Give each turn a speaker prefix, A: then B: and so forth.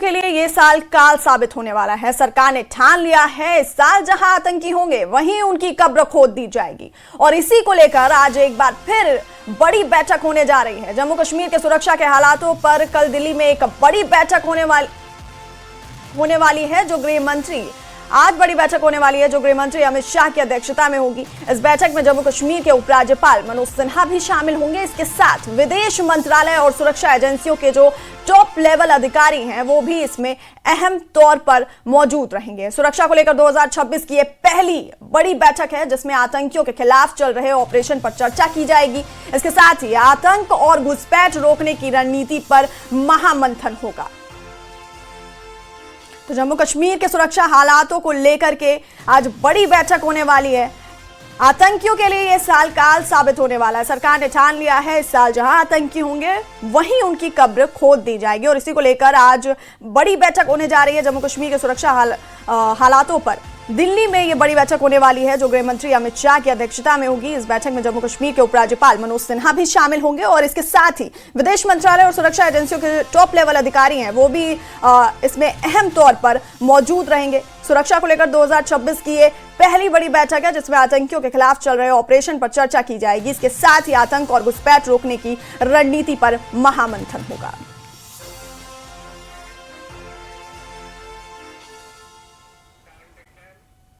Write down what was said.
A: के लिए ये साल काल साबित होने वाला है। सरकार ने ठान लिया है इस साल जहां आतंकी होंगे वहीं उनकी कब्र खोद दी जाएगी और इसी को लेकर आज एक बार फिर बड़ी बैठक होने जा रही है। जम्मू कश्मीर के सुरक्षा के हालातों पर कल दिल्ली में एक बड़ी बैठक होने वाली है जो गृह मंत्री आज बड़ी बैठक होने वाली है जो गृह मंत्री अमित शाह की अध्यक्षता में होगी। इस बैठक में जम्मू कश्मीर के उपराज्यपाल मनोज सिन्हा भी शामिल होंगे। इसके साथ विदेश मंत्रालय और सुरक्षा एजेंसियों के जो टॉप लेवल अधिकारी हैं वो भी इसमें अहम तौर पर मौजूद रहेंगे। सुरक्षा को लेकर 2026 की यह पहली बड़ी बैठक है जिसमें आतंकियों के खिलाफ चल रहे ऑपरेशन पर चर्चा की जाएगी। इसके साथ ही आतंक और घुसपैठ रोकने की रणनीति पर महामंथन होगा। तो जम्मू कश्मीर के सुरक्षा हालातों को लेकर के आज बड़ी बैठक होने वाली है। आतंकियों के लिए यह साल काल साबित होने वाला है। सरकार ने ठान लिया है इस साल जहां आतंकी होंगे वहीं उनकी कब्र खोद दी जाएगी और इसी को लेकर आज बड़ी बैठक होने जा रही है। जम्मू कश्मीर के सुरक्षा हालातों पर दिल्ली में यह बड़ी बैठक होने वाली है जो गृह मंत्री अमित शाह की अध्यक्षता में होगी। इस बैठक में जम्मू कश्मीर के उपराज्यपाल मनोज सिन्हा भी शामिल होंगे और इसके साथ ही विदेश मंत्रालय और सुरक्षा एजेंसियों के टॉप लेवल अधिकारी हैं वो भी इसमें अहम तौर पर मौजूद रहेंगे। सुरक्षा को लेकर 2026 की ये पहली बड़ी बैठक है जिसमें आतंकियों के खिलाफ चल रहे ऑपरेशन पर चर्चा की जाएगी। इसके साथ ही आतंक और घुसपैठ रोकने की रणनीति पर महामंथन होगा।